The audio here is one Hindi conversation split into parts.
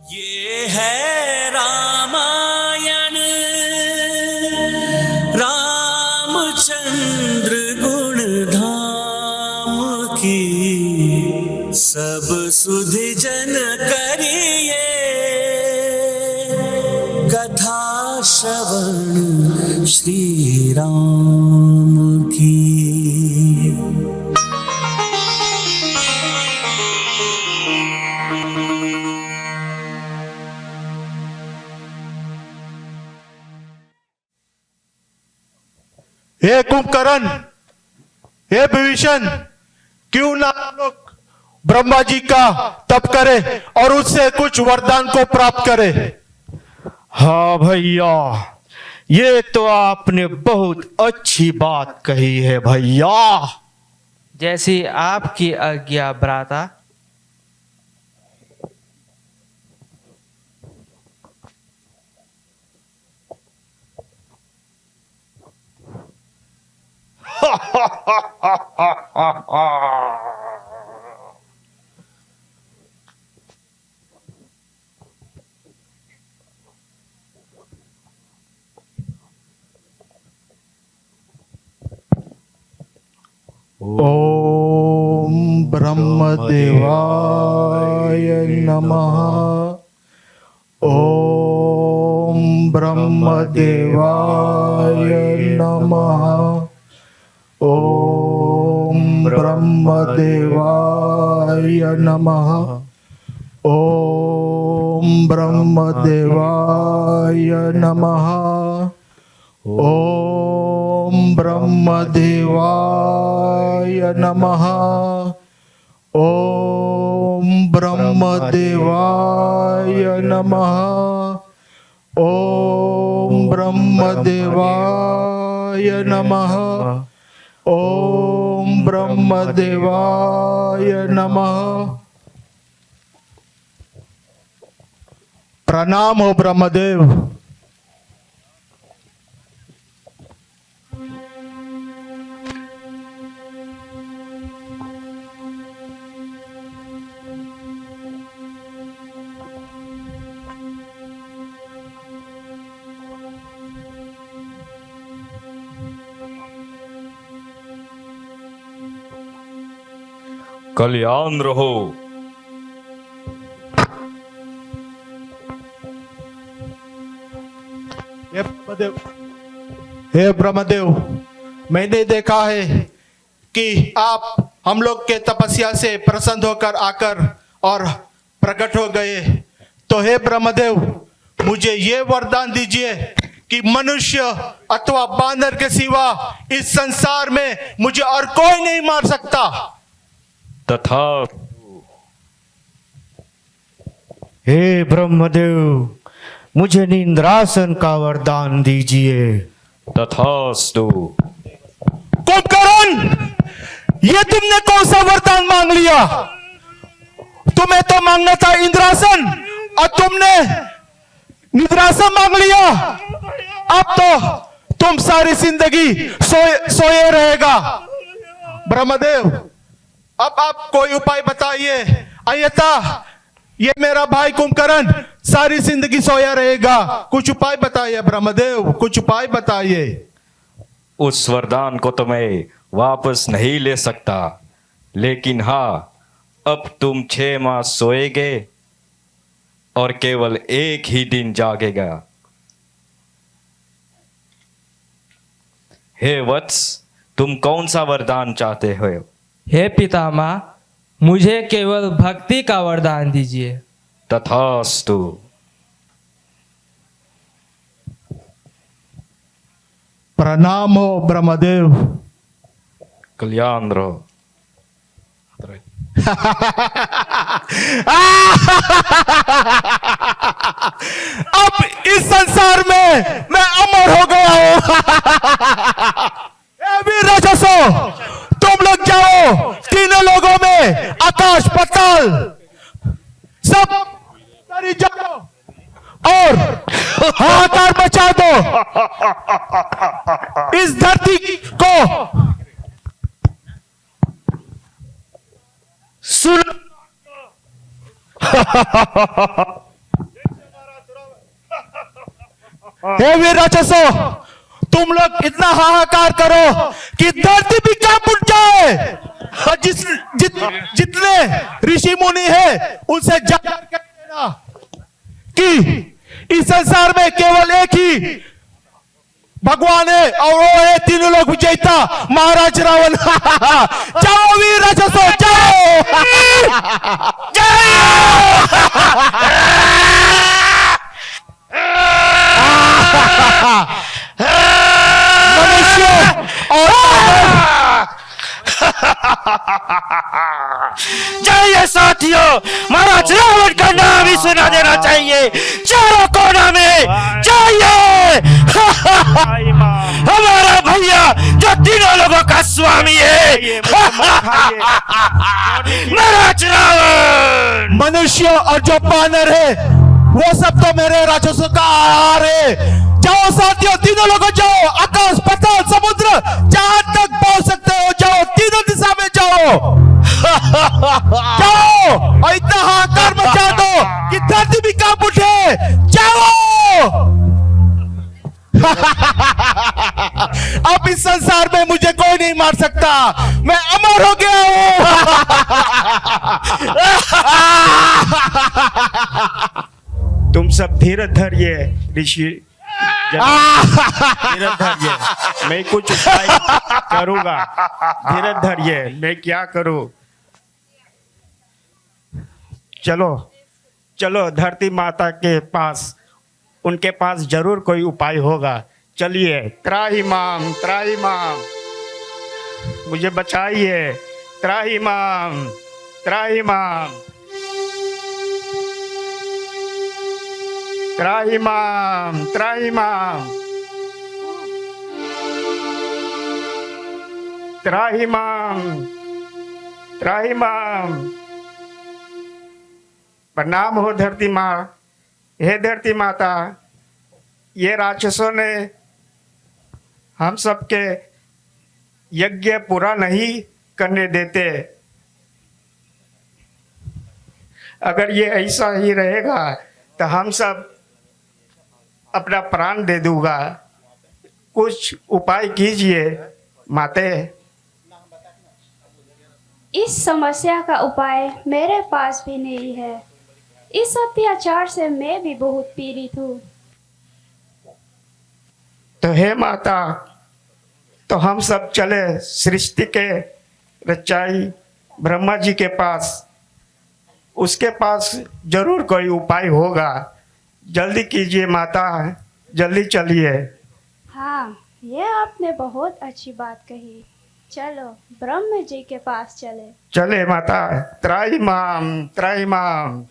ये है रामायण रामचंद्र गुण धाम की, सब सुधि जन करिए कथा श्रवण श्री राम की। हे कुंभकर्ण, हे विभीषण, क्यों ना हम लोग ब्रह्मा जी का तप करें और उससे कुछ वरदान को प्राप्त करें। हाँ भैया, ये तो आपने बहुत अच्छी बात कही है भैया। जैसी आपकी आज्ञा भ्राता। ओम ब्रह्मदेवाय नमः। ओम ब्रह्मदेवाय नमः। ओम ब्रह्मदेवाय नमः। ओम ब्रह्मदेवाय नमः। ओम ब्रह्मदेवाय नमः। ओम ब्रह्मदेवाय नमः। ओम ब्रह्मदेवाय नमः। ओम ब्रह्मदेवाय नमः। प्रणाम हो ब्रह्मदेव। कल्याण रहो। हे ब्रह्मदेव, मैंने देखा है कि आप हम लोग के तपस्या से प्रसन्न होकर आकर और प्रकट हो गए। तो हे ब्रह्मदेव, मुझे ये वरदान दीजिए कि मनुष्य अथवा बानर के सिवा इस संसार में मुझे और कोई नहीं मार सकता। तथा हे ब्रह्मदेव, मुझे निंद्रासन का वरदान दीजिए। तथास्तु। कुंभकर्ण, ये तुमने कौन सा वरदान मांग लिया? तुम्हें तो मांगना था इंद्रासन और तुमने निद्रासन मांग लिया। अब तो तुम सारी जिंदगी सोए रहेगा। ब्रह्मदेव, अब आप कोई उपाय बताइए, अन्यथा ये मेरा भाई कुंभकर्ण सारी जिंदगी सोया रहेगा। कुछ उपाय बताइए ब्रह्मदेव, कुछ उपाय बताइए। उस वरदान को तो मैं वापस नहीं ले सकता, लेकिन हाँ, अब तुम 6 माह सोएगे और केवल एक ही दिन जागेगा। हे वत्स, तुम कौन सा वरदान चाहते हो? हे पितामह, मुझे केवल भक्ति का वरदान दीजिए। तथास्तु। प्रणाम हो ब्रह्मदेव। कल्याण रहो। अब इस संसार में मैं अमर हो गया हूं। ए वीर राजसो, तुम लोग जाओ तीनों लोगों में, आकाश पाताल सब तरी जाओ और हाहाकार मचा दो। इस धरती को सुन हे वीर राक्षसों, तुम लोग इतना हाहाकार करो कि धरती भी कांप उठ जाए। और जितने ऋषि मुनि है उनसे जाकर कह देना कि इस संसार में केवल एक ही भगवान है और वो है तीनों लोग विजेता महाराज रावण। जाओ वीर राक्षसों, जाओ। मनुष्य और जाइए साथियों, महाराज रावण का नाम ही सुना देना चाहिए चारों कोना में। जाइए। हमारा भैया जो तीनों लोगों का स्वामी है, महाराज रावण। मनुष्य और जो बानर है वो सब तो मेरे राक्षसों का आहार है। जाओ साथियों, तीनों लोगों जाओ, आकाश पाताल समुद्र जहां तक पहुंच सकते हो जाओ, तीनों दिशा में जाओ। जाओ और इतना हाहाकार मचा दो कि धरती भी कांप उठे। जाओ। अब इस संसार में मुझे कोई नहीं मार सकता, मैं अमर हो गया हूं। तुम सब धीरज धरिए ऋषि, धीरज धरिए, मैं कुछ उपाय करूंगा। धीरज धरिए, मैं क्या करूं। चलो चलो धरती माता के पास, उनके पास जरूर कोई उपाय होगा। चलिए, त्राही माम, त्राही माम, मुझे बचाइए। त्राही माम, त्राही माम, त्राही माम, त्राही माम, त्राही माम, त्राही माम। प्रणाम हो धरती माँ। हे धरती माता, ये राक्षसों ने हम सबके यज्ञ पूरा नहीं करने देते। अगर ये ऐसा ही रहेगा तो हम सब अपना प्राण दे दूंगा। कुछ उपाय कीजिए माते। इस समस्या का उपाय मेरे पास भी नहीं है। इस अत्याचार से मैं भी बहुत पीड़ित हूँ। तो हे माता, तो हम सब चले सृष्टि के रचाई ब्रह्मा जी के पास। उसके पास जरूर कोई उपाय होगा। जल्दी कीजिए माता, जल्दी चलिए। हाँ, ये आपने बहुत अच्छी बात कही। चलो ब्रह्म जी के पास चले। चले माता। त्राही माम, त्राही माम।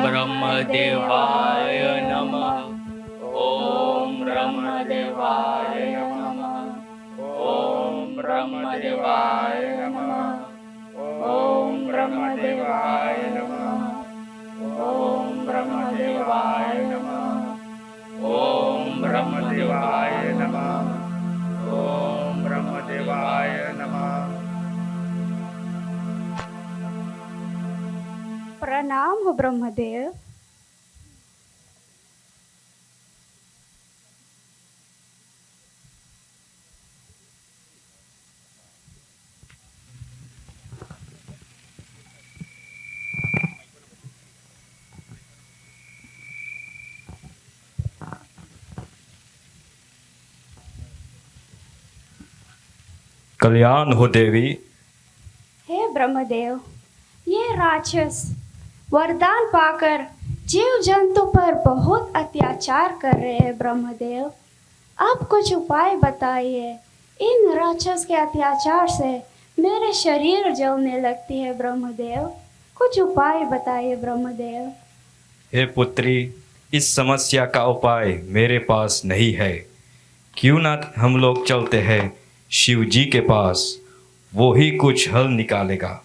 ब्रह्मदेवाय नमः। ओम ब्रह्मदेवाय नमः। ओम ब्रह्मदेवाय नमः। ओम ब्रह्मदेवाय नमः। ओम ब्रह्मदेवाय नमः। ओम ब्रह्मदेवाय नमः। ओम ब्रह्मदेवाय नमः। प्रणाम हो ब्रह्मदेव। कल्याण हो देवी। हे ब्रह्मदेव, ये राक्षस वरदान पाकर जीव जंतु पर बहुत अत्याचार कर रहे हैं। ब्रह्मदेव, आप कुछ उपाय बताइए। इन राक्षस के अत्याचार से मेरे शरीर जलने लगती है। ब्रह्मदेव, कुछ उपाय बताइए ब्रह्मदेव। हे पुत्री, इस समस्या का उपाय मेरे पास नहीं है। क्यों ना हम लोग चलते हैं शिव जी के पास वो ही कुछ हल निकालेगा।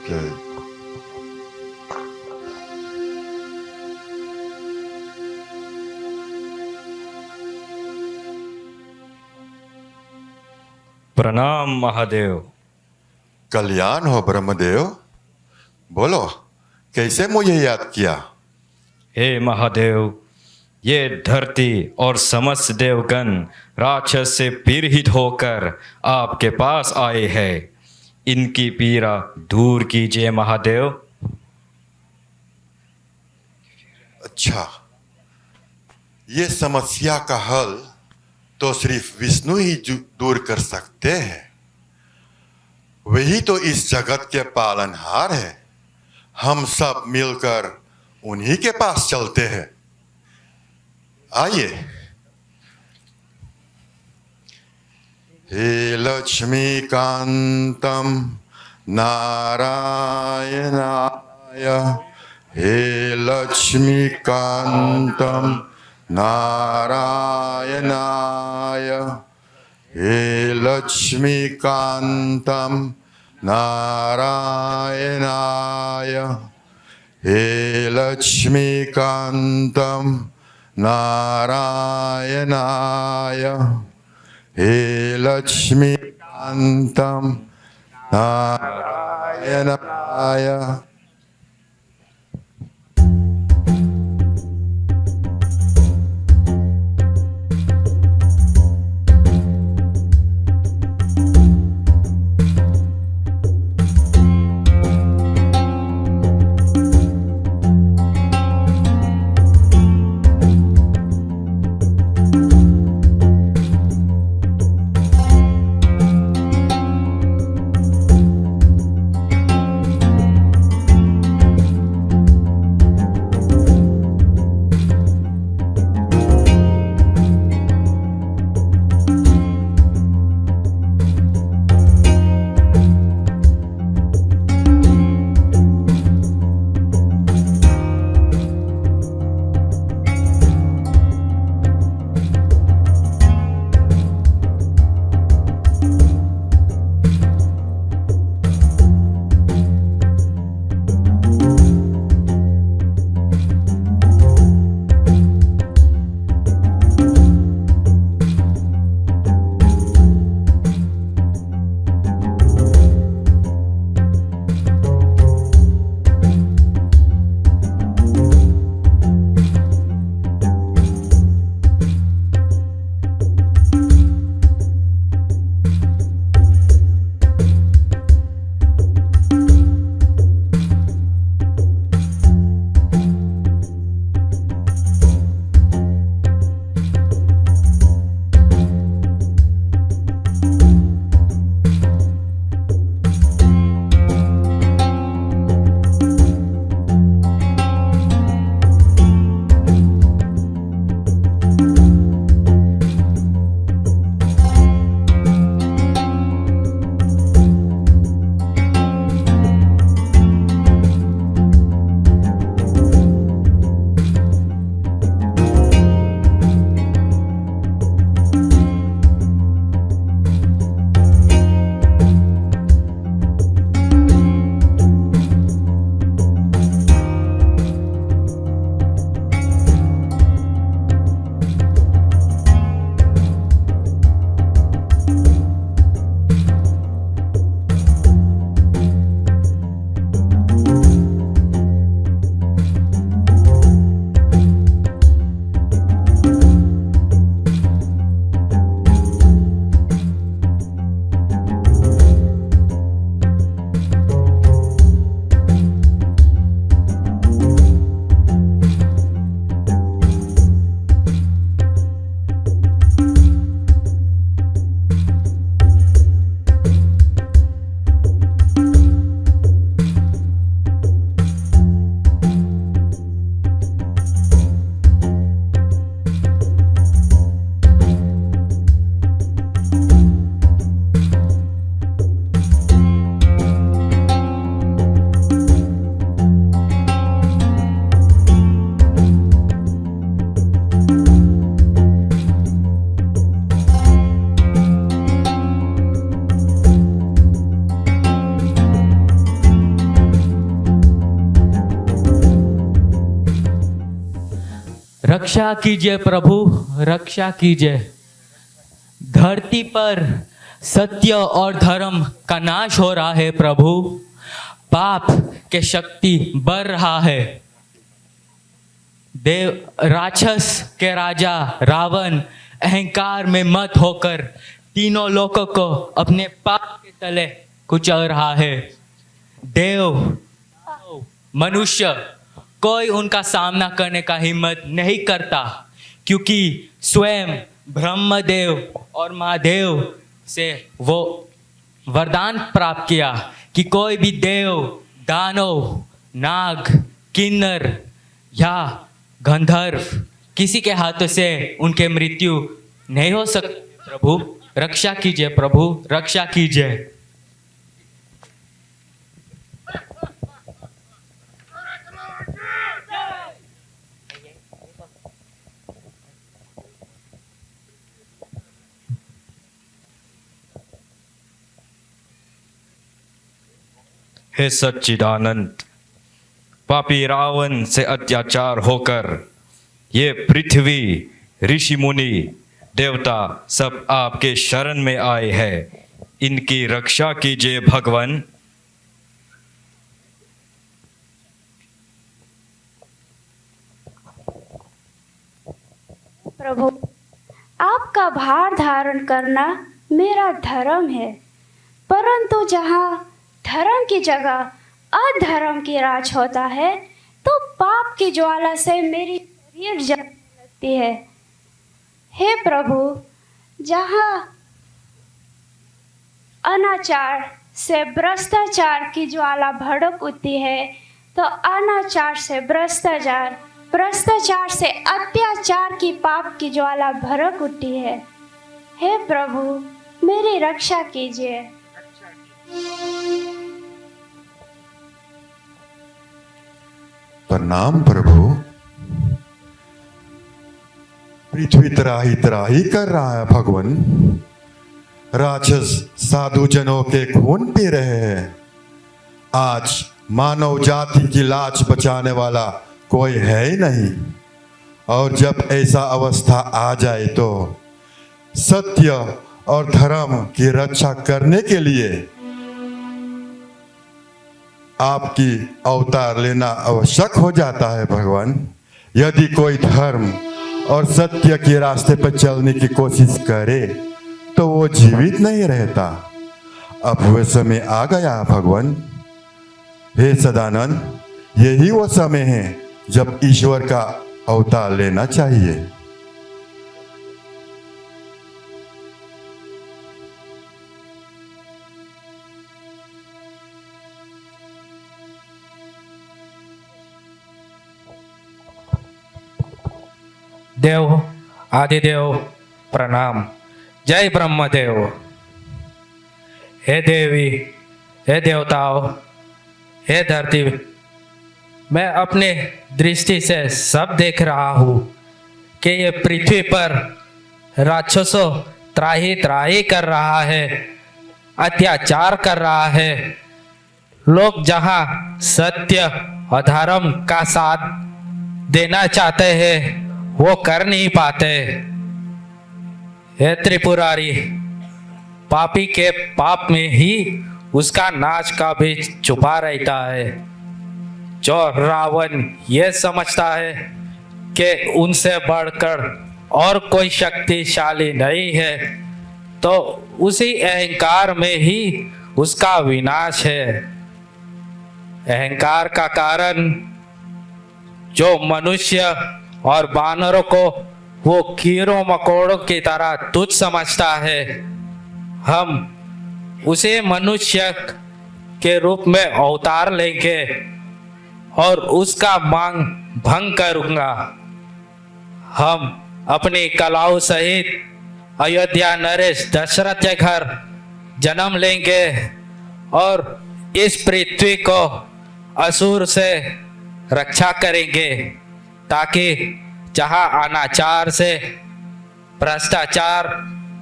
Okay. प्रणाम महादेव। कल्याण हो ब्रह्मदेव। बोलो, कैसे मुझे याद किया? हे महादेव, ये धरती और समस्त देवगण राक्षस से पीड़ित होकर आपके पास आए हैं। इनकी पीड़ा दूर कीजिए महादेव। अच्छा, ये समस्या का हल तो सिर्फ विष्णु ही दूर कर सकते हैं। वही तो इस जगत के पालनहार है। हम सब मिलकर उन्हीं के पास चलते हैं। आइए। हे लक्ष्मीकांतम नारायणाय, हे लक्ष्मीकांतम नारायणाय, हे लक्ष्मीकांतम नारायणाय, हे लक्ष्मीकांतम नारायणाय, हे लक्ष्मीकांतम नारायणाय। रक्षा कीजिए प्रभु, रक्षा कीजिए। धरती पर सत्य और धर्म का नाश हो रहा है प्रभु। पाप के शक्ति बढ़ रहा है। देव राक्षस के राजा रावण अहंकार में मत होकर तीनों लोगों को अपने पाप के तले कुचल रहा है। देव मनुष्य कोई उनका सामना करने का हिम्मत नहीं करता, क्योंकि स्वयं ब्रह्मदेव और महादेव से वो वरदान प्राप्त किया कि कोई भी देव, दानव, नाग, किन्नर या गंधर्व किसी के हाथों से उनके मृत्यु नहीं हो सकती। प्रभु रक्षा कीजिए, प्रभु रक्षा कीजिए। हे सच्चिदानंद, पापी रावण से अत्याचार होकर ये पृथ्वी, ऋषि मुनि, देवता सब आपके शरण में आए हैं। इनकी रक्षा कीजिए भगवान। प्रभु, आपका भार धारण करना मेरा धर्म है, परंतु जहाँ धर्म की जगह अधर्म की राज होता है तो पाप की ज्वाला से मेरी शरीर जलने लगती है। हे प्रभु, जहाँ अनाचार से भ्रष्टाचार की ज्वाला भड़क उठती है तो अनाचार से भ्रष्टाचार, भ्रष्टाचार से अत्याचार की पाप की ज्वाला भड़क उठती है। हे प्रभु, मेरी रक्षा कीजिए। प्रणाम प्रभु। पृथ्वी त्राही त्राही कर रहा है भगवान। राक्षस साधु जनों के खून पी रहे हैं। आज मानव जाति की लाज बचाने वाला कोई है ही नहीं। और जब ऐसा अवस्था आ जाए तो सत्य और धर्म की रक्षा करने के लिए आपकी अवतार लेना आवश्यक हो जाता है भगवान। यदि कोई धर्म और सत्य के रास्ते पर चलने की कोशिश करे तो वो जीवित नहीं रहता। अब वह समय आ गया भगवान। हे सदानंद, यही वो समय है जब ईश्वर का अवतार लेना चाहिए। देव आदिदेव प्रणाम। जय ब्रह्मदेव। हे देवी, हे देवताओं, हे धरती, मैं अपने दृष्टि से सब देख रहा हूँ कि ये पृथ्वी पर राक्षसों त्राही त्राही कर रहा है, अत्याचार कर रहा है। लोग जहाँ सत्य और धर्म का साथ देना चाहते हैं वो कर नहीं पाते। हे त्रिपुरारी, पापी के पाप में ही उसका नाश का बीज छुपा रहता है। जो रावण ये समझता है कि उनसे बढ़कर और कोई शक्तिशाली नहीं है, तो उसी अहंकार में ही उसका विनाश है। अहंकार का कारण जो मनुष्य और बानरों को वो कीड़ों मकोड़ों की तरह तुच्छ समझता है, हम उसे मनुष्य के रूप में अवतार लेंगे और उसका मांग भंग करूंगा। हम अपनी कलाओं सहित अयोध्या नरेश दशरथ के घर जन्म लेंगे और इस पृथ्वी को असुर से रक्षा करेंगे, ताकि जहां अनाचार से भ्रष्टाचार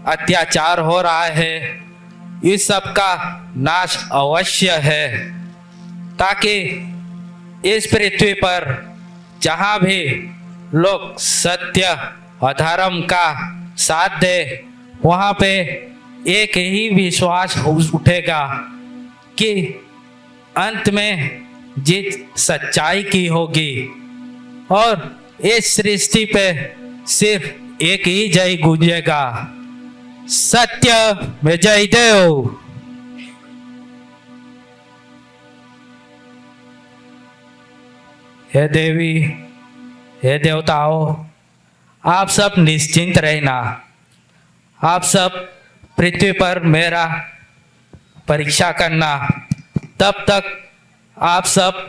अत्याचार हो रहा है इस सब का नाश अवश्य है, ताकि इस पृथ्वी पर जहां भी लोग सत्य और धर्म का साथ दे, वहां पे एक ही विश्वास उठेगा कि अंत में जीत सच्चाई की होगी और इस सृष्टि पे सिर्फ एक ही जय गूंजेगा, सत्य में जय देव। हे देवी, हे देवताओं, आप सब निश्चिंत रहना। आप सब पृथ्वी पर मेरा परीक्षा करना। तब तक आप सब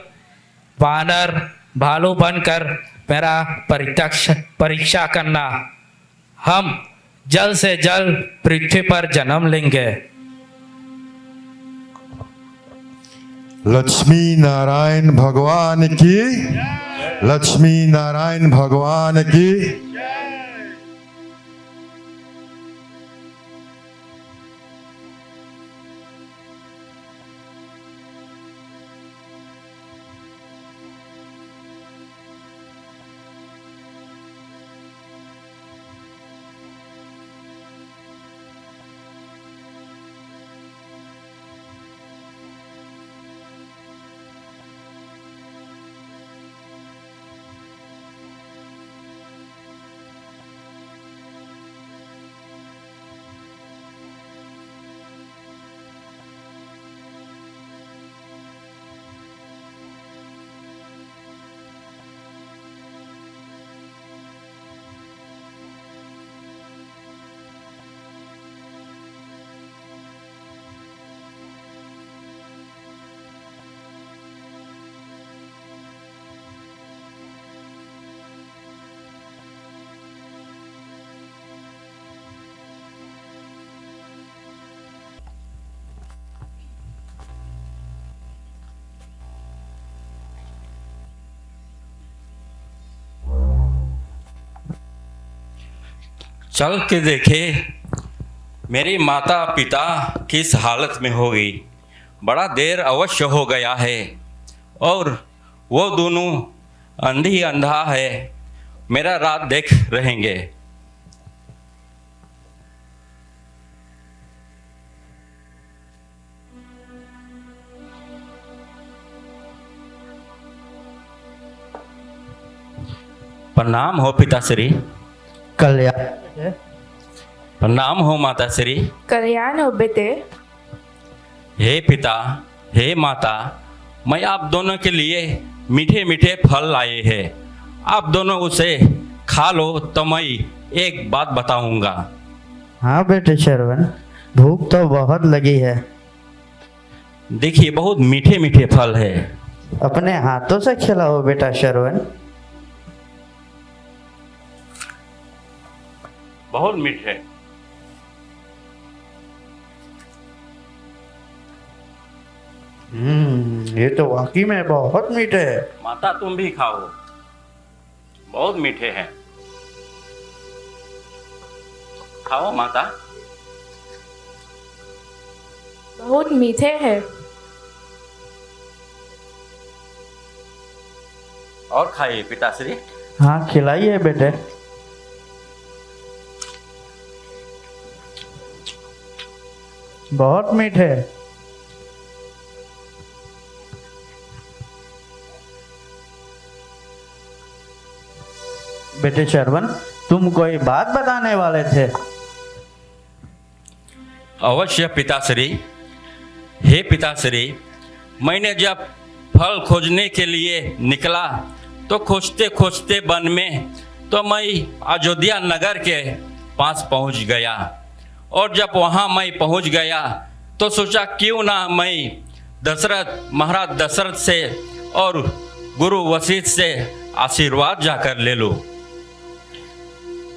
वानर भालू बनकर मेरा परीक्षा करना। हम जल्द से जल्द पृथ्वी पर जन्म लेंगे। लक्ष्मी नारायण भगवान की, लक्ष्मी नारायण भगवान की। चल के देखे मेरी माता पिता किस हालत में होगी। बड़ा देर अवश्य हो गया है और वो दोनों अंधी अंधा है, मेरा रात देख रहेंगे। प्रणाम हो पिताश्री। कल्याण प्रणाम हो माताश्री। कल्याण हो बेटे। हे पिता, हे माता, मैं आप दोनों के लिए मीठे मीठे फल लाए हैं। आप दोनों उसे खा लो तो मैं एक बात बताऊंगा। हाँ बेटे श्रवण, भूख तो बहुत लगी है। देखिए बहुत मीठे मीठे फल है। अपने हाथों से खिलाओ बेटा श्रवण। बहुत मीठे। ये तो वाकई में बहुत मीठे है। माता तुम भी खाओ, बहुत मीठे हैं। खाओ माता। बहुत मीठे हैं। और खाइए पिताश्री। हाँ खिलाइए बेटे। बहुत मीठे। बेटे श्रवण, तुम कोई बात बताने वाले थे? अवश्य पिताश्री। हे पिताश्री, मैंने जब फल खोजने के लिए निकला तो खोजते खोजते वन में तो मैं अयोध्या नगर के पास पहुंच गया। और जब वहां मैं पहुंच गया तो सोचा क्यों ना मैं महाराज दशरथ से और गुरु वशिष्ठ से आशीर्वाद जाकर ले लूं।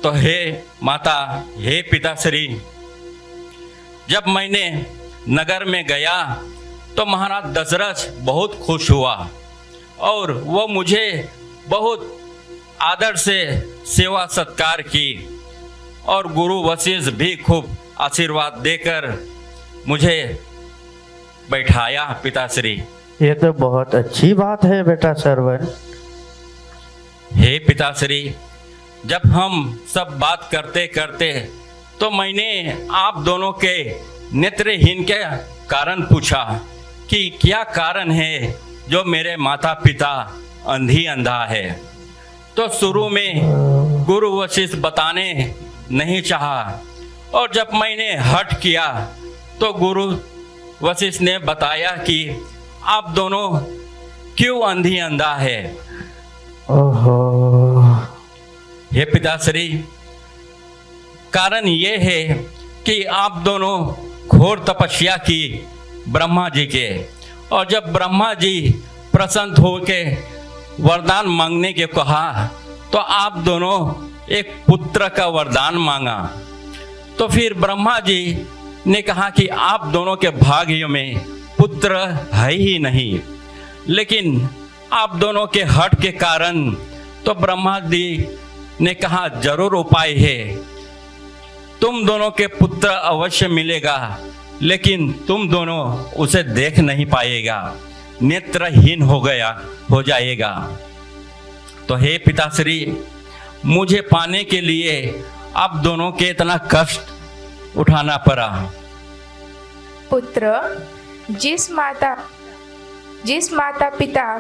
तो हे माता, हे पिताश्री, जब मैंने नगर में गया तो महाराज दशरथ बहुत खुश हुआ और वो मुझे बहुत आदर से सेवा सत्कार की और गुरु वशिष्ठ भी खूब आशीर्वाद देकर मुझे बैठाया पिताश्री। ये तो बहुत अच्छी बात है बेटा श्रवण। हे पिताश्री, जब हम सब बात करते करते तो मैंने आप दोनों के नेत्रहीन के कारण पूछा कि क्या कारण है जो मेरे माता पिता अंधी अंधा है। तो शुरू में गुरु वशिष्ठ बताने नहीं चाहा, और जब मैंने हट किया तो गुरु वशिष्ठ ने बताया कि आप दोनों क्यों अंधी अंधा है। ओहो। हे पिताश्री, कारण ये है कि आप दोनों घोर तपस्या की ब्रह्मा जी के, और जब ब्रह्मा जी प्रसन्न होके वरदान मांगने के कहा तो आप दोनों एक पुत्र का वरदान मांगा। तो फिर ब्रह्मा जी ने कहा कि आप दोनों के भाग्य में पुत्र है ही नहीं, लेकिन आप दोनों के हट के कारण तो ब्रह्मा जी ने कहा जरूर उपाय है, तुम दोनों के पुत्र अवश्य मिलेगा, लेकिन तुम दोनों उसे देख नहीं पाएगा, नेत्रहीन हो जाएगा। तो हे पिताश्री, मुझे पाने के लिए आप दोनों के इतना कष्ट उठाना पड़ा। पुत्र, जिस माता पिता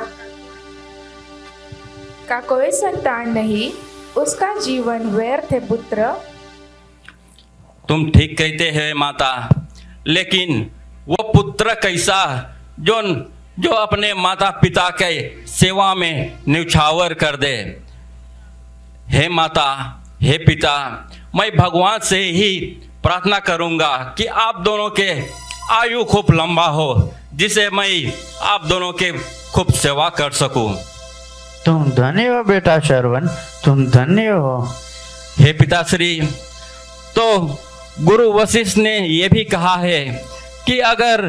का कोई संतान नहीं, उसका जीवन व्यर्थ है पुत्र। तुम ठीक कहते हैं माता, लेकिन वो पुत्र कैसा जो अपने माता पिता के सेवा में न्यौछावर कर दे। हे माता, हे पिता, मैं भगवान से ही प्रार्थना करूंगा कि आप दोनों के आयु खूब लंबा हो, जिसे मैं आप दोनों के खूब सेवा कर सकूं। तुम धन्य हो बेटा श्रवण, तुम धन्य हो। हे पिताश्री, तो गुरु वशिष्ठ ने यह भी कहा है कि अगर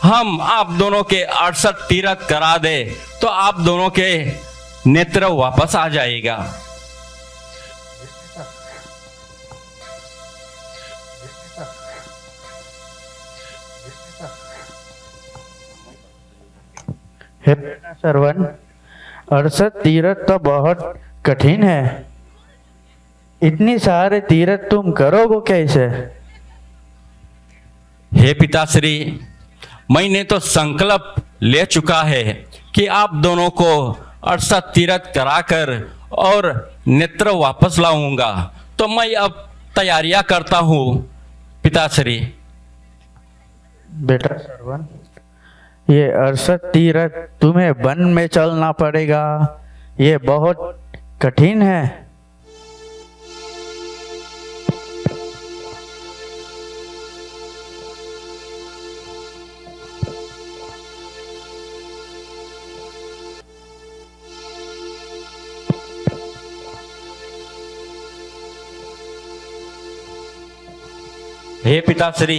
हम आप दोनों के 68 तीर्थ करा दे तो आप दोनों के नेत्र वापस आ जाएगा। हे बेटा श्रवण, 68 तीर्थ तो बहुत कठिन है। इतनी सारे तीर्थ तुम करोगे कैसे? हे पिताश्री, मैंने तो संकल्प ले चुका है कि आप दोनों को 68 तीर्थ कराकर और नेत्र वापस लाऊंगा। तो मैं अब तैयारियां करता हूँ पिताश्री। बेटा श्रवण, ये 68 तीर्थ तुम्हें वन में चलना पड़ेगा, ये बहुत कठिन है। हे पिताश्री,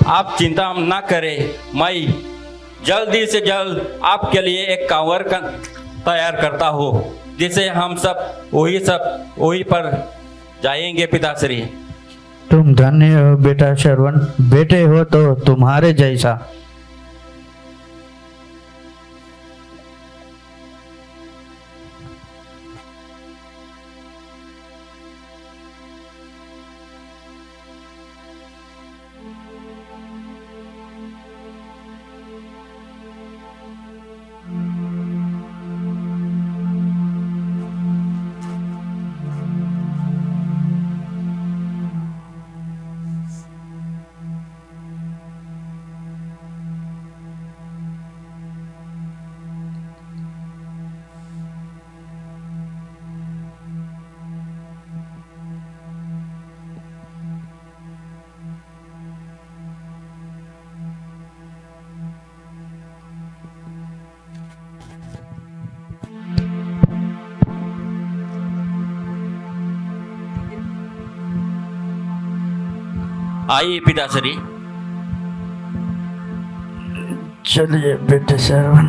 आप चिंता ना करें, मैं जल्दी से जल्द आपके लिए एक कांवर तैयार करता हूँ, जिसे हम सब वही पर जाएंगे पिताश्री। तुम धन्य हो बेटा श्रवण, बेटे हो तो तुम्हारे जैसा। आइए पिताश्री। चलिए बेटे श्रवण।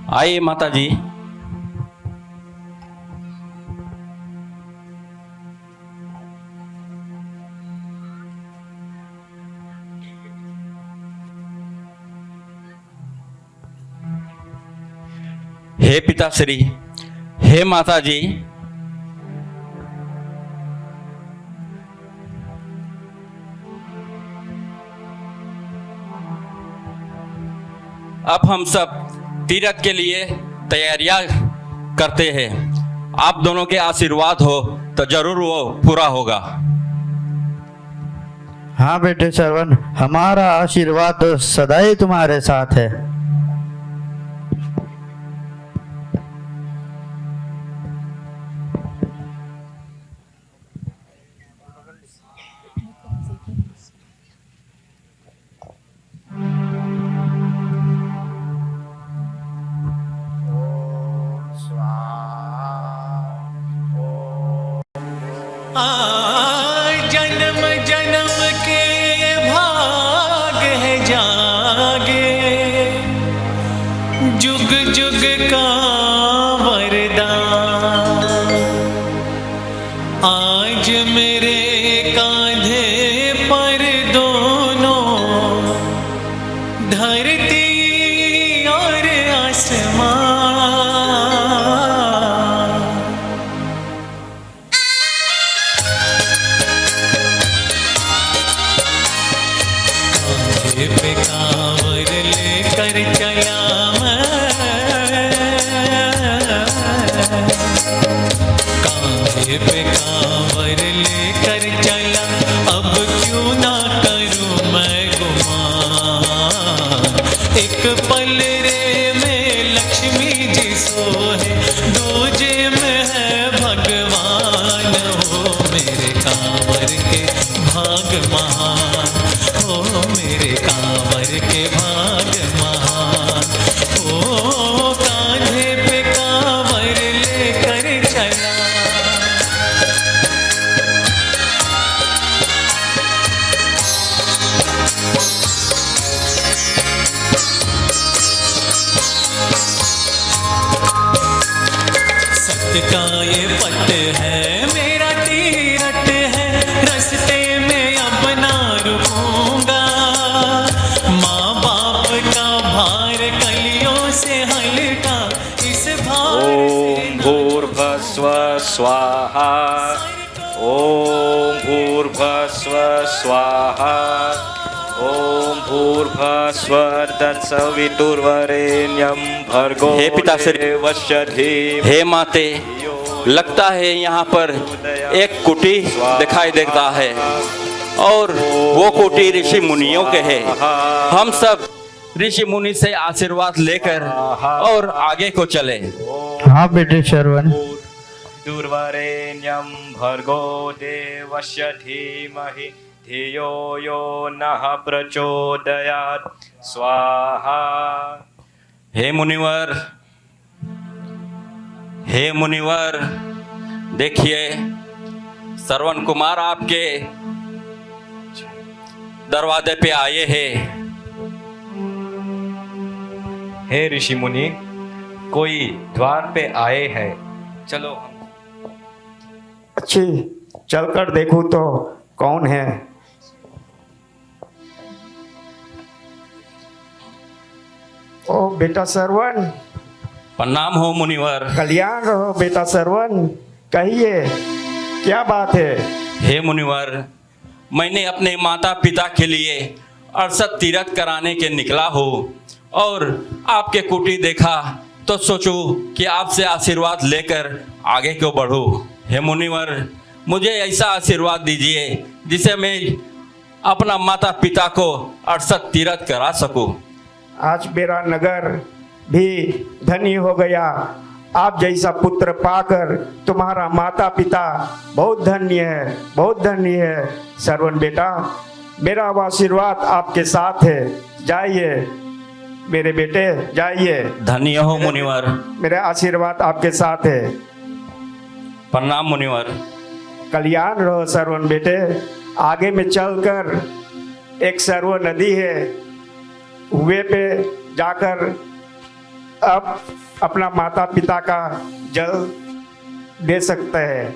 आइए माता जी। हे पिताश्री, हे माता जी, अब हम सब तीरथ के लिए तैयारियां करते हैं। आप दोनों के आशीर्वाद हो तो जरूर वो पूरा होगा। हाँ बेटे श्रवण, हमारा आशीर्वाद तो सदा ही तुम्हारे साथ है। जन्म जन्म के भाग है जागे, जुग जुग का वरदान आज मेरे कांधे पर दोनों, धरती और आसमान। पे कांवर लेकर चला कांधे पे कांवर लेकर चला, अब क्यों ना करूं मैं गुमान। एक पल रे में लक्ष्मी जी सोहे, दूजे में है भगवान। हो मेरे कांवर के भाग महान, हो मेरे कांवर के भाग महान। ओ कांधे पे कांवर लेकर चला। सत्य का ये पट है, मेरा तीरथ है, रास्ते में अब ना रुकूंगा। माँ बाप का भार कलियों से हल्का, इस भार ओम भूर्भस्व स्वाहा, ओम भूर्भस्व स्वाहा, ओम भूर्भस्व तत्सवितुर्वरेण्यं भर्गो हे पिताश्री, देवस्य धीमहि। हे माते, लगता है यहाँ पर एक कुटी दिखाई देता है और वो कुटी ऋषि मुनियों के है। हम सब ऋषि मुनि से आशीर्वाद लेकर और आगे को चले। हाँ बेटे श्रवण, दुर्वरेण्यं भर्गो देवस्य धीमहि धियो यो नः प्रचोदयात् स्वाहा। हे मुनिवर, हे मुनिवर, देखिए श्रवण कुमार आपके दरवाजे पे आए हैं। हे ऋषि मुनि, कोई द्वार पे आए हैं, चलो। अच्छी चलकर देखूं तो कौन है। ओ बेटा श्रवण, प्रणाम हो मुनिवर। कल्याण रहो बेटा श्रवण, कहिए क्या बात है। हे मुनिवर, मैंने अपने माता पिता के लिए 68 तीरथ कराने के निकला हो और आपके कुटी देखा तो सोचूं कि आपसे आशीर्वाद लेकर आगे क्यों बढ़ूं। हे मुनिवर, मुझे ऐसा आशीर्वाद दीजिए जिसे मैं अपना माता पिता को 68 तीरथ करा सकूं। आज मेरा नगर भी धनी हो गया। आप जैसा पुत्र पाकर तुम्हारा माता पिता बहुत धन्य है, बहुत धन्य है। श्रवण बेटा, मेरा आशीर्वाद आपके साथ है। जाइए मेरे बेटे, जाइए। धन्य हो मुनिवर। मेरा आशीर्वाद आपके साथ है। प्रणाम मुनिवर। कल्याण रहो श्रवण बेटे। आगे में चलकर एक सरव नदी है, हुए पे जाकर अब अपना माता पिता का जल दे सकते हैं।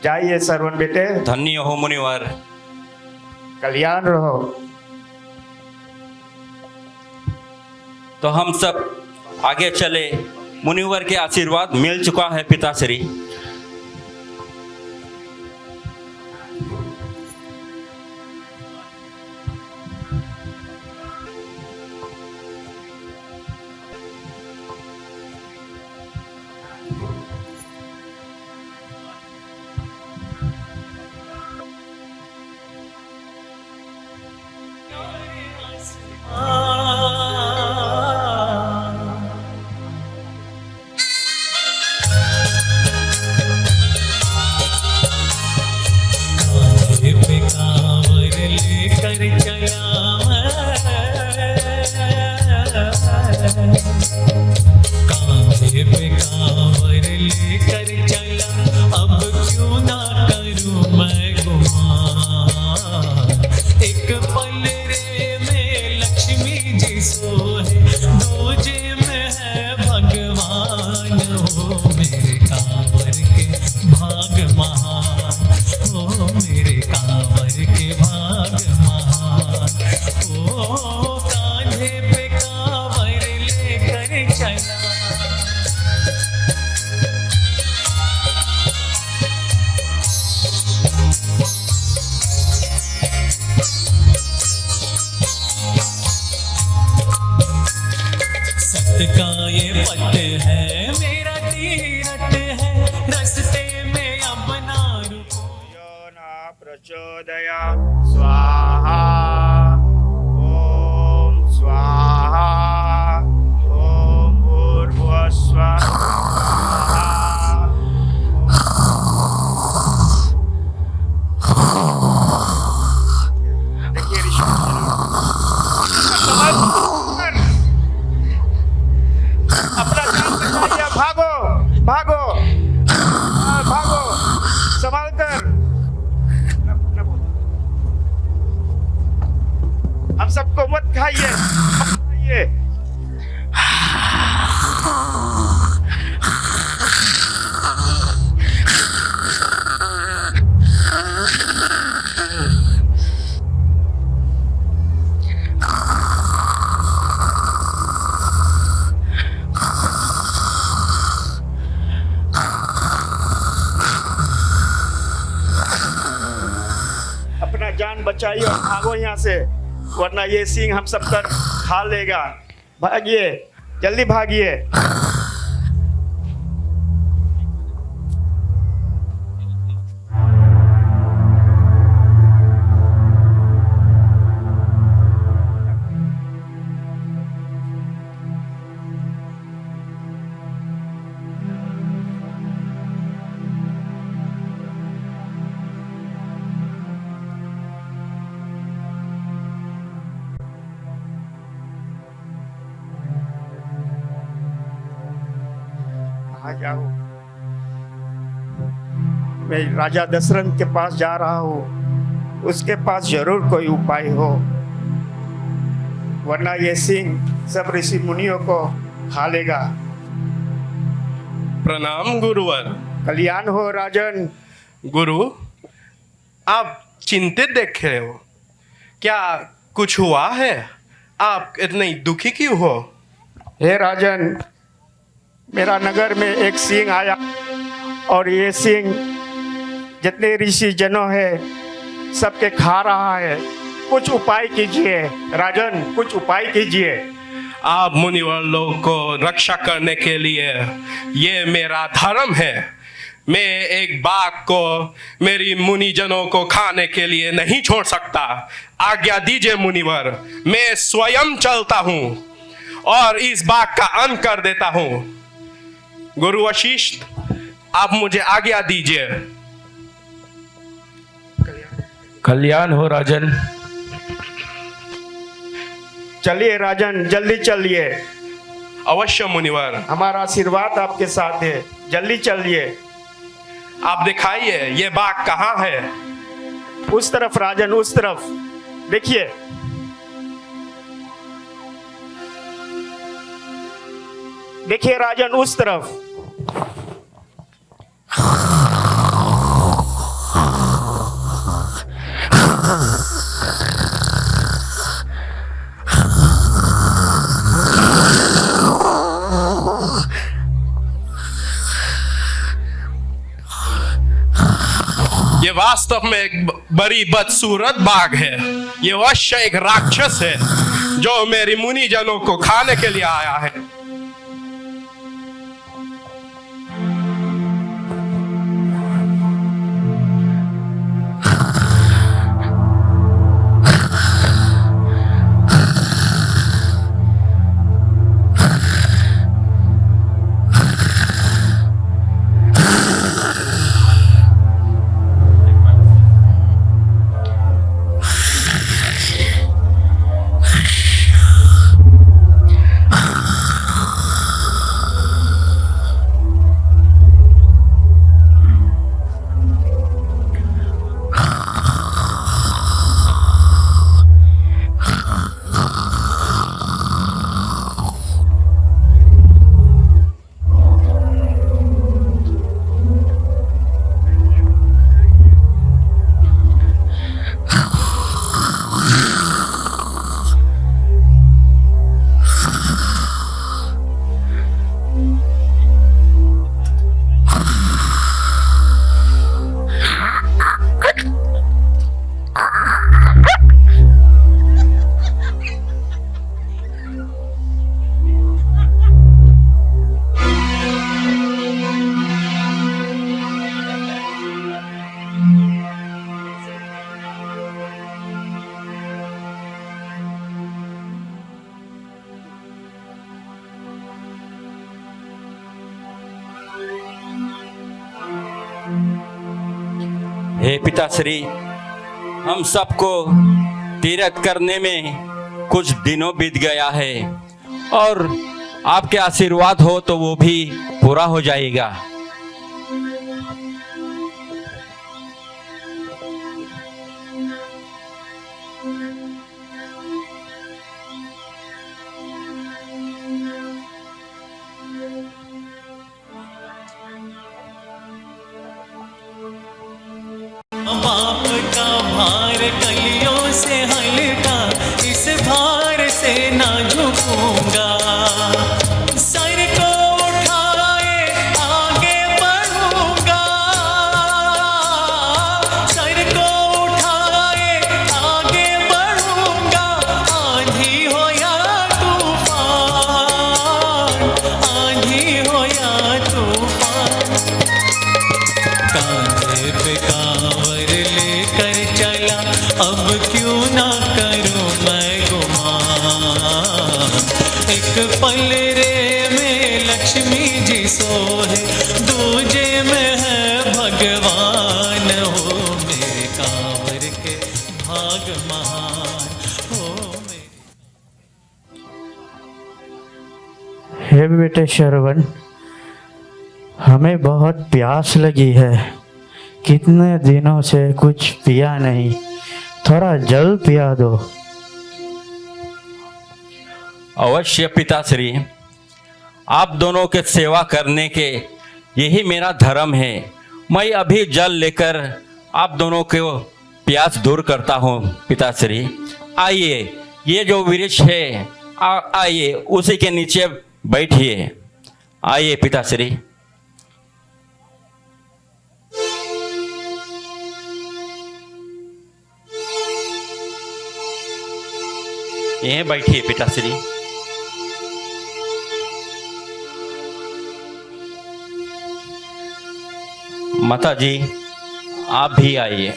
जाइए श्रवण बेटे, धन्य हो मुनिवर। कल्याण रहो। तो हम सब आगे चले, मुनिवर के आशीर्वाद मिल चुका है पिताश्री। कांधे पे कांवर लेकर चला कांधे पे कांवर लेकर चला, अब क्यों ना करूं मैं गुमान। एक पल रे में लक्ष्मी जी सोए, दूजे में है भगवान। हो मेरे कांवर के भाग महान, हो मेरे कांवर के भाग महान। ओ कांधे पे कांवर लेकर चला। सत का ये पट है, मेरा तीरथ है, रास्ते में अब ना रुको। यो न प्रचोदया स्वाहा ओम स्वाहा ओम भूर्भुवः स्वाहा। देखिए ऋषि, अपना जान बचाइए, भागो भागो, हाँ, भागो, संभाल कर। हम सबको मत खाइए, मत खाइए। अपना जान बचाइए और भागो यहाँ से, वरना ये सिंह हम सब कर खा लेगा। भागिए, जल्दी भागिए। आ जाओ, मैं राजा दशरथ के पास जा रहा हूँ, उसके पास जरूर कोई उपाय हो, वरना ये सिंह सब ऋषि मुनियों को खा लेगा। प्रणाम गुरुवर। कल्याण हो राजन। गुरु, आप चिंतित देख रहे हो, क्या कुछ हुआ है? आप इतने दुखी क्यों हो? हे राजन, मेरा नगर में एक सिंह आया और ये सिंह जितने ऋषि जनों है सबके खा रहा है। कुछ उपाय कीजिए राजन, कुछ उपाय कीजिए। आप मुनिवर लोग को रक्षा करने के लिए ये मेरा धर्म है। मैं एक बाघ को मेरी मुनिजनों को खाने के लिए नहीं छोड़ सकता। आज्ञा दीजिए मुनिवर, मैं स्वयं चलता हूँ और इस बाघ का अंत कर देता हूँ। गुरु वशिष्ठ, आप मुझे आज्ञा दीजिए। कल्याण हो राजन। चलिए राजन, जल्दी चलिए। अवश्य मुनिवर, हमारा आशीर्वाद आपके साथ है, जल्दी चलिए। आप दिखाइए ये बाघ कहाँ है? उस तरफ राजन, उस तरफ देखिए। देखिए राजन उस तरफ। ये वास्तव में एक बड़ी बदसूरत बाघ है। ये अवश्य एक राक्षस है जो मेरी मुनि जनों को खाने के लिए आया है। हे पिताश्री, हम सबको तीर्थ करने में कुछ दिनों बीत गया है और आपके आशीर्वाद हो तो वो भी पूरा हो जाएगा। बाप का भार कलियों से हल्का, इस भार से ना झुकूंगा। सर को उठाए आगे बढ़ूंगा, सर को उठाए आगे बढ़ूंगा। आंधी हो या तूफान, आंधी हो या तूफान, कांधे पे कांवर लेकर चला, अब क्यों ना करूं मैं गुमान। एक पल रे में लक्ष्मी जी सोहे, दूजे में है भगवान। हो मेरे कांवर के भाग महान, हो मेरे। हे बेटे श्रवण, हमें बहुत प्यास लगी है, कितने दिनों से कुछ पिया नहीं, थोड़ा जल पिया दो। अवश्य पिताश्री, आप दोनों के सेवा करने के यही मेरा धर्म है। मैं अभी जल लेकर आप दोनों को प्यास दूर करता हूँ पिताश्री। आइए, ये जो वृक्ष है आइए उसी के नीचे बैठिए। आइए पिताश्री। यहीं बैठिए पिताश्री। माता जी आप भी आइए।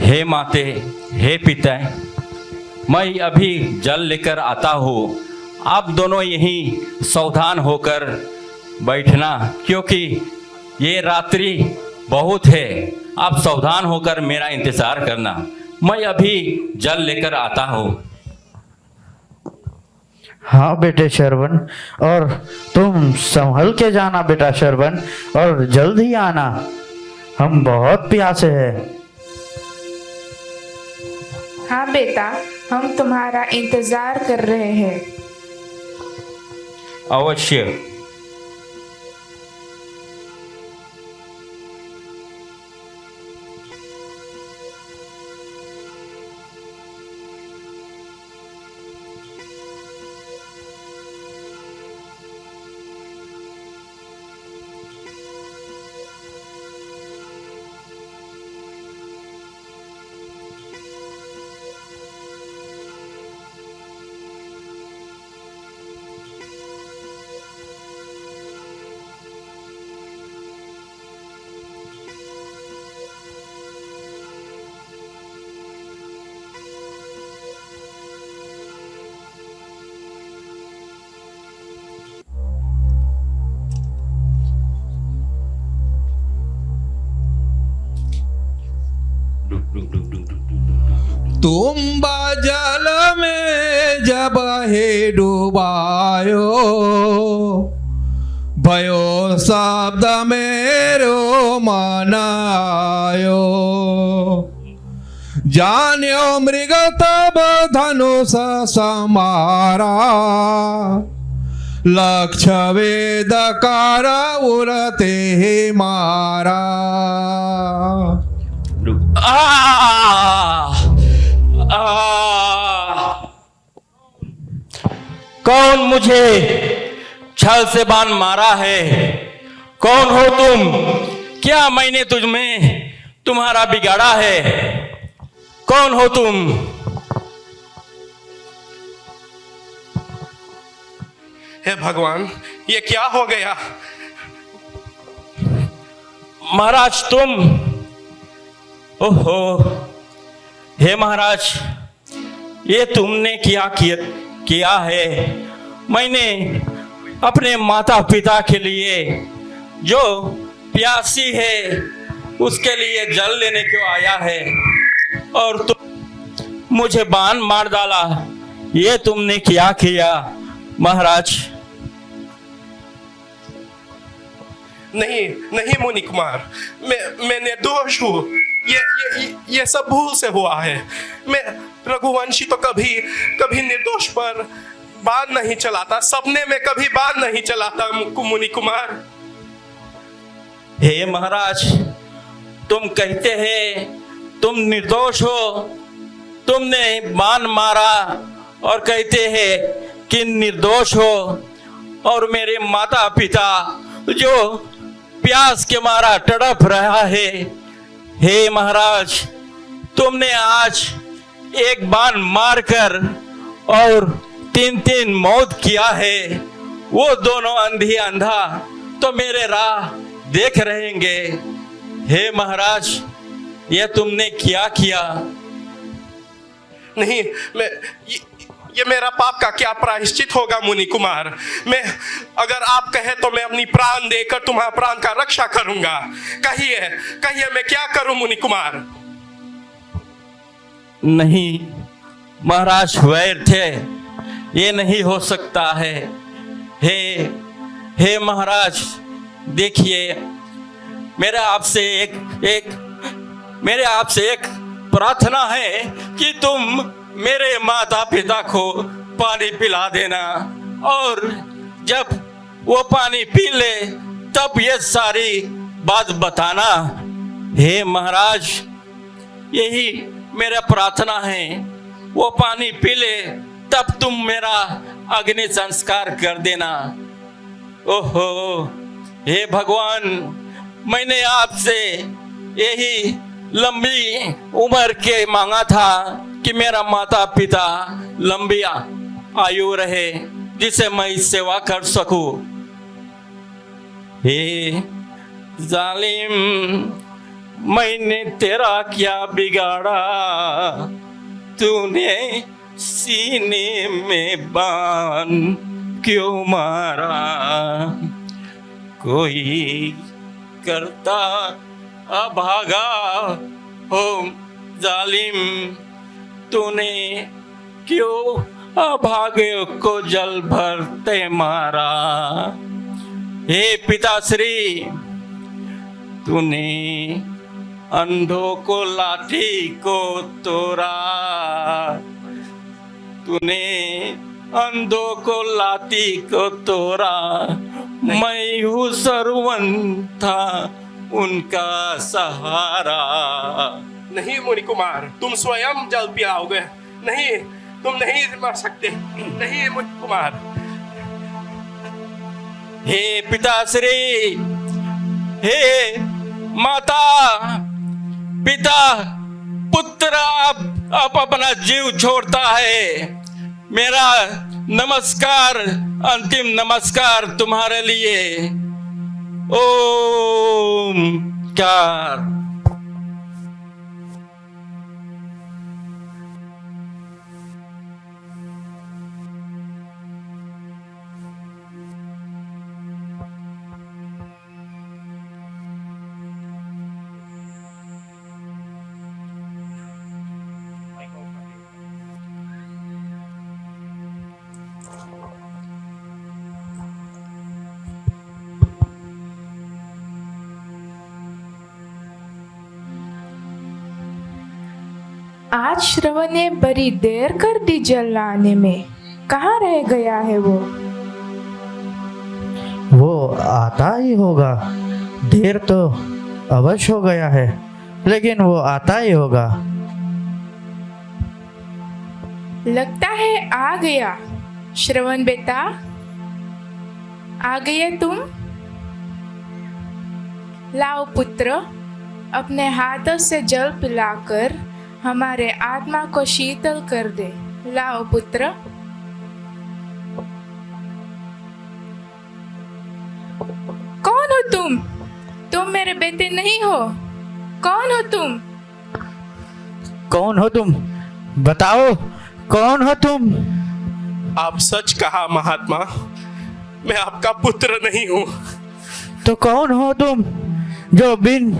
हे माते, हे पिता, मैं अभी जल लेकर आता हूँ। आप दोनों यहीं सावधान होकर बैठना, क्योंकि ये रात्रि बहुत है। आप सावधान होकर मेरा इंतजार करना, मैं अभी जल लेकर आता हूँ। हाँ बेटे श्रवण, और तुम संभल के जाना बेटा श्रवण, और जल्द ही आना, हम बहुत प्यासे हैं। हाँ बेटा, हम तुम्हारा इंतजार कर रहे हैं। अवश्य। तुम जल में जब हे डुबायो, भयो शब्द मेरो मनायो, जान्यो मृग तब धनुष समारा, लक्ष्य वेद कार उरते मारा। कौन मुझे छल से बाण मारा है? कौन हो तुम? क्या मैंने तुझ में तुम्हारा बिगाड़ा है? कौन हो तुम? हे भगवान, ये क्या हो गया? महाराज तुम? ओहो, हे महाराज, ये तुमने किया है। मैंने अपने माता पिता के लिए, जो प्यासी है उसके लिए जल लेने क्यों आया है, और तुम मुझे बाण मार डाला। ये तुमने क्या किया महाराज? नहीं नहीं मुनि कुमार, मैं निर्दोष हूँ। ये सब भूल से हुआ है। मैं रघुवंशी तो कभी निर्दोष पर बाण नहीं चलाता, सपने में कभी बाण नहीं चलाता मुनि कुमार। हे महाराज, तुम कहते हैं तुम निर्दोष हो, तुमने बाण मारा और कहते हैं कि निर्दोष हो, और मेरे माता पिता जो प्यास के मारा तड़प रहा है। हे महाराज, तुमने आज एक बाण मारकर और 3 मौत किया है। वो दोनों अंधी अंधा तो मेरे राह देख रहेंगे। हे महाराज, ये तुमने क्या किया? नहीं, ये मेरा पाप का क्या प्रायश्चित होगा मुनि कुमार? मैं, अगर आप कहे तो मैं अपनी प्राण देकर तुम्हारा प्राण का रक्षा करूंगा। कहिए मैं क्या करूं मुनि कुमार? नहीं महाराज, वैर थे, ये नहीं हो सकता है। हे महाराज, देखिए, मेरे आपसे एक प्रार्थना है कि तुम मेरे माता पिता को पानी पिला देना, और जब वो पानी पी ले तब ये सारी बात बताना। हे महाराज, यही मेरा प्रार्थना है। वो पानी पी ले तब तुम मेरा अग्नि संस्कार कर देना। ओहो, हे भगवान, मैंने आपसे यही लंबी उम्र के मांगा था कि मेरा माता पिता लंबी आयु रहे, जिसे मैं सेवा कर सकूं। हे जालिम, मैंने तेरा क्या बिगाड़ा? तूने सीने में बाण क्यों मारा? कोई करता अभागा हो जालिम, तूने क्यों अभागे को जल भरते मारा। हे पिताश्री, तूने अंधों को लाठी को तोड़ा, तूने अंधों को लाठी को तोड़ा। मैं हूँ सरवन था उनका सहारा। नहीं मुनि कुमार, तुम स्वयं जल पिलाओगे। नहीं, तुम नहीं मर सकते। नहीं मुनि कुमार। हे पिताश्री, हे माता, पिता, पुत्र अब अपना जीव छोड़ता है। मेरा नमस्कार, अंतिम नमस्कार तुम्हारे लिए। ओमकार। आज श्रवण ने बड़ी देर कर दी जल लाने में। कहाँ रह गया है वो आता ही होगा। देर तो अवश्य हो गया है, लेकिन वो आता ही होगा। लगता है आ गया। श्रवण बेटा, आ गए तुम? लाओ पुत्र, अपने हाथों से जल पिलाकर हमारे आत्मा को शीतल कर दे। लाओ पुत्र। कौन हो तुम? तुम मेरे बेटे नहीं हो। कौन हो तुम? कौन हो तुम? बताओ, कौन हो तुम? आप सच कहा महात्मा, मैं आपका पुत्र नहीं हूँ। तो कौन हो तुम जो बिन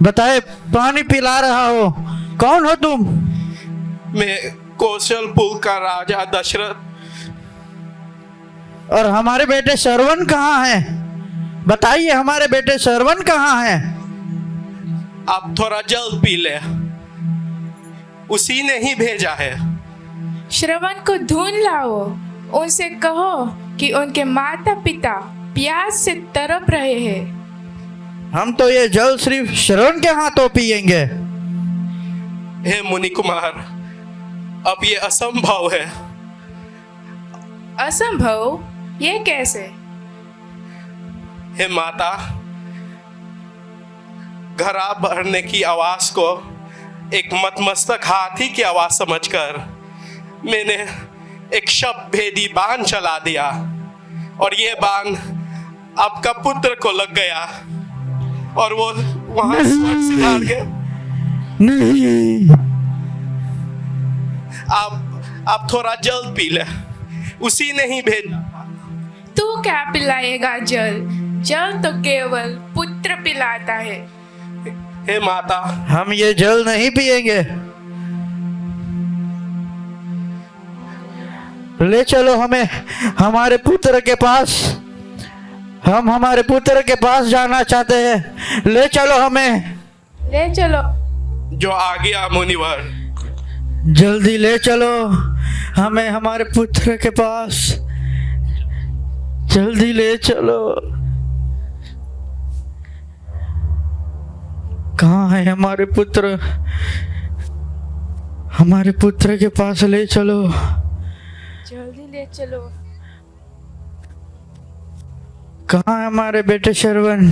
बताए पानी पिला रहा हो? कौन हो तुम? मैं कौशलपुर का राजा दशरथ। और हमारे बेटे श्रवण कहाँ हैं? बताइए, हमारे बेटे श्रवण कहाँ हैं? आप थोड़ा जल पी ले, उसी ने ही भेजा है। श्रवण को ढूंढ लाओ। उनसे कहो कि उनके माता पिता प्यास से तड़प रहे हैं। हम तो ये जल सिर्फ श्रवण के हाथों पिएंगे। हे मुनि कुमार, अब ये असंभव है। असंभव? ये कैसे? हे माता, घड़ा भरने की आवाज को एक मतमस्तक हाथी की आवाज समझकर मैंने एक शब्द भेदी बाण चला दिया, और ये बाण आपका पुत्र को लग गया और वो वहां स्वर्ग से हार गए। नहीं, आप थोड़ा जल पी ले, उसी ने ही भेजा। तू क्या पिलाएगा जल? जल तो केवल पुत्र पिलाता है। हे माता, हम ये जल नहीं पिएंगे। ले चलो हमें हमारे पुत्र के पास। हम हमारे पुत्र के पास जाना चाहते हैं। ले चलो हमें। ले चलो। जो आ गया मुनिवर। जल्दी ले चलो हमें हमारे पुत्र के पास। जल्दी ले चलो। कहाँ है हमारे पुत्र? हमारे पुत्र के पास ले चलो। जल्दी ले चलो। कहाँ है हमारे बेटे श्रवण?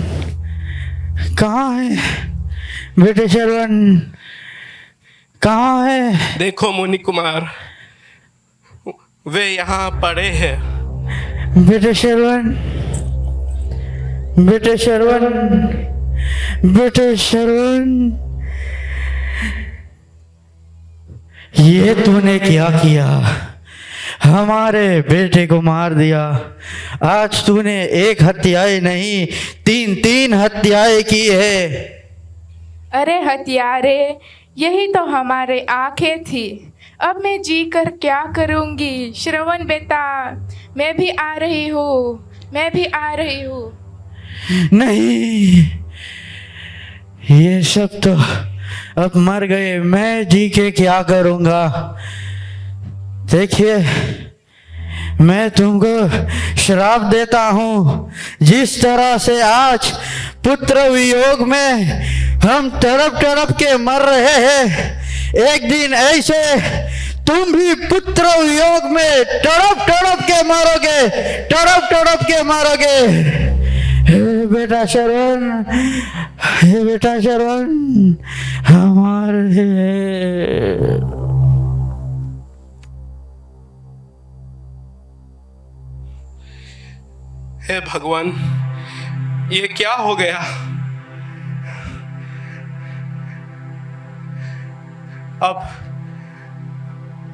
कहाँ है बेटे श्रवण? कहाँ है? देखो मुनि कुमार, वे यहाँ पड़े हैं। बेटे श्रवण, बेटे श्रवण, बेटे श्रवण, ये तूने क्या किया? हमारे बेटे को मार दिया। आज तूने एक हत्याएं नहीं, तीन हत्याएं की है। अरे हत्यारे, यही तो हमारे आंखें थी। अब मैं जी कर क्या करूंगी। श्रवण बेटा, मैं भी आ रही हूँ, मैं भी आ रही हूँ। नहीं, ये सब तो अब मर गए, मैं जी के क्या करूंगा। देखिए, मैं तुमको श्राप देता हूँ, जिस तरह से आज पुत्र वियोग में हम तड़प तड़प के मर रहे हैं, एक दिन ऐसे तुम भी पुत्र वियोग में तड़प तड़प के मारोगे, तड़प तड़प के मारोगे। हे बेटा श्रवण, हे बेटा श्रवण, हमारे हे भगवान, ये क्या हो गया? अब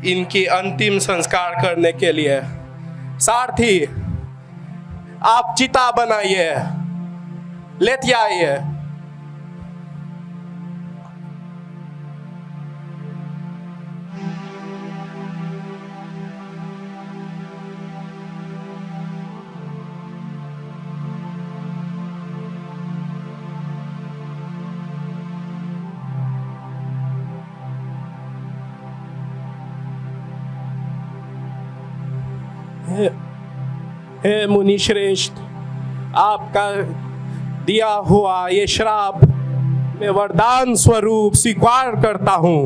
इनकी अंतिम संस्कार करने के लिए सारथी, आप चिता बनाइए, लेते आइए। हे मुनि श्रेष्ठ, आपका दिया हुआ ये श्राप मैं वरदान स्वरूप स्वीकार करता हूँ,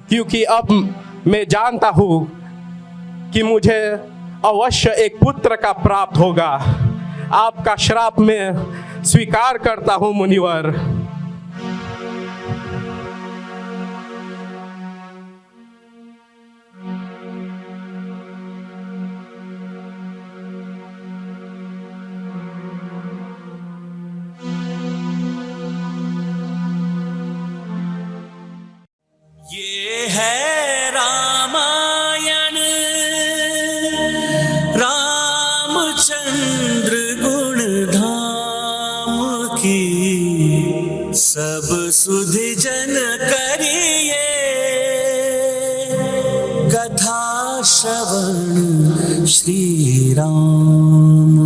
क्योंकि अब मैं जानता हूँ कि मुझे अवश्य एक पुत्र का प्राप्त होगा। आपका श्राप मैं स्वीकार करता हूँ मुनिवर। ये है रामायण, रामचंद्र गुण धाम की, सब सुधि जन करिए, कथा श्रवण श्री राम